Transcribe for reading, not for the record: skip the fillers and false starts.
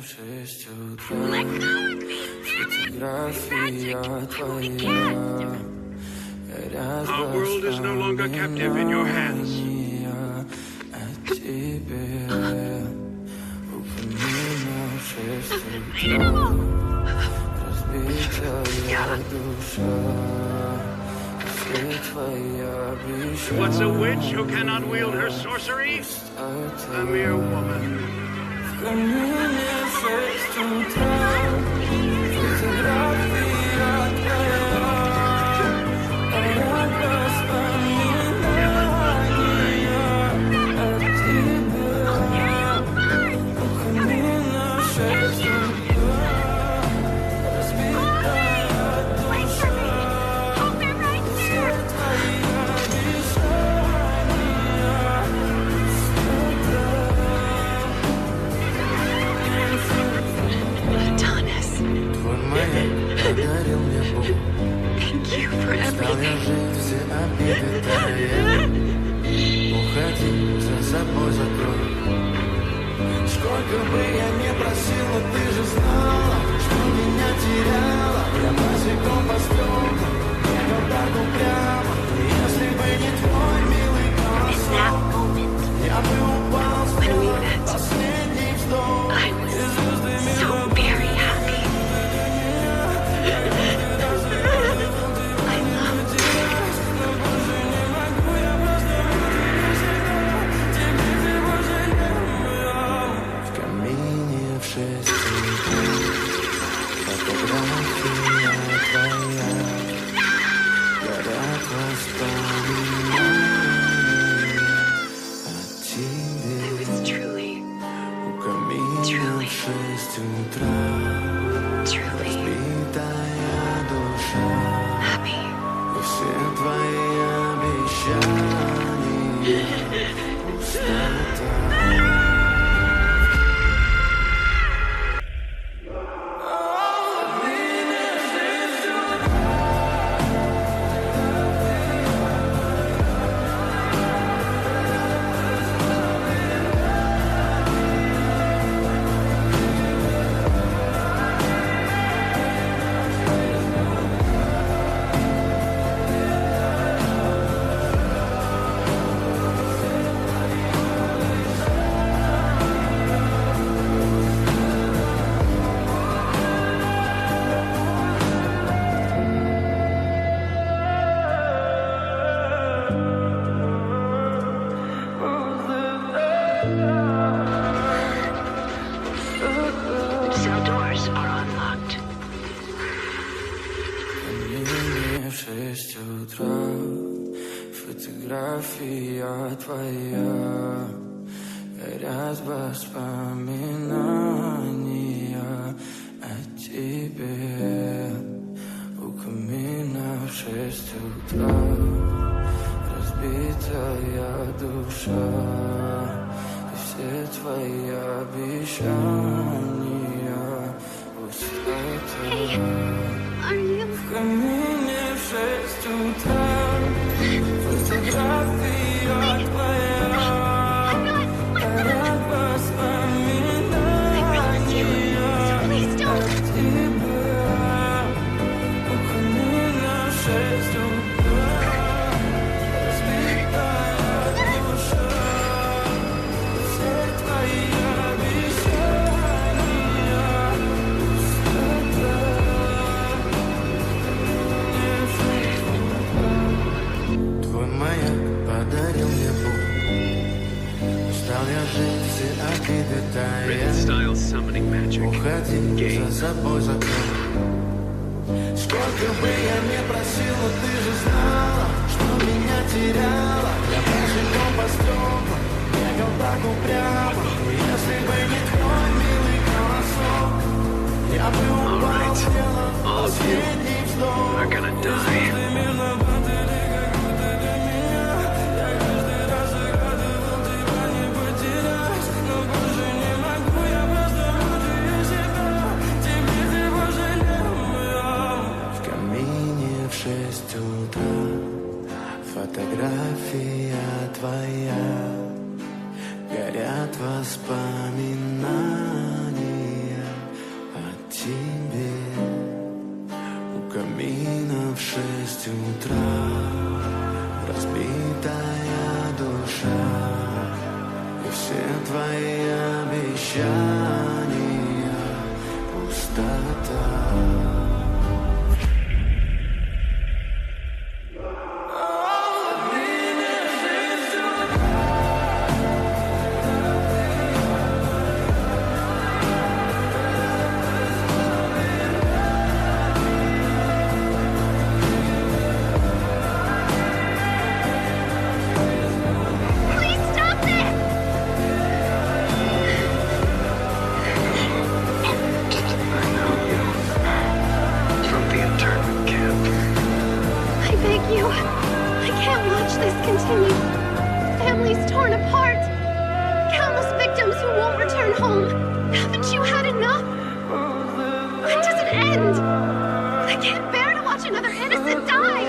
в 6 утра. Фотография твоя. Our world is no longer captive in your hands. О тебе. Упоминал в 6 утра. Разбитая душа. Все твои обещания. What's a witch who cannot wield her sorcery? A mere woman. В камине в 6 утра. Фотография твоя. Ряд воспоминаний о тебе. В камине в 6 утра. Разбитая душа. Все твои Adonis, Твой маяк подарил мне Бог. thank you for Стал я everything. жить все обиды тая. Уходи, за собой закрой. Сколько бы я не просил, но ты же знала, что меня теряла. Я босиком по стеклам, бегал так упрямо. Если бы не твой милый In голосок, that moment, я бы упал с when we неба. met, Последний вздох. I was so very happy. I loved you. В камине в 6 утра. Фотография твоя. Горят воспоминания о тебе. I was truly, У камина в 6 утра. truly Битая душа. happy. И все твои обещания. Пустота. Cell doors are unlocked. Мне в 6 утра. Фотография твоя. Горят воспоминания о тебе. У камина в 6 утра. Разбитая душа. И все твои обещания. Пустота. Are you? В камине в 6 утра. Фотография твоя. Горят воспоминания Please о don't. тебе. У камина в 6 утра. Разбитая душа. Все твои обещания. Пустота. Твой маяк подарил мне Бог. Устал я жить все обиды тая. Red style summoning magic. Уходи, за собой закрой. Сколько бы я не просил, но ты же знала, что меня теряла. Я босиком по стеклам, бегал так упрямо. Если бы не твой милый голосок, я бы упал с неба. Последний вздох. Are gonna die. В камине в 6 утра. Фотография твоя. Горят воспоминания Please stop this! From the internment camp. I beg you. I can't watch this continue. Families torn apart. Countless victims who won't return home. Haven't you had enough? When does it end? I can't bear to watch another innocent die.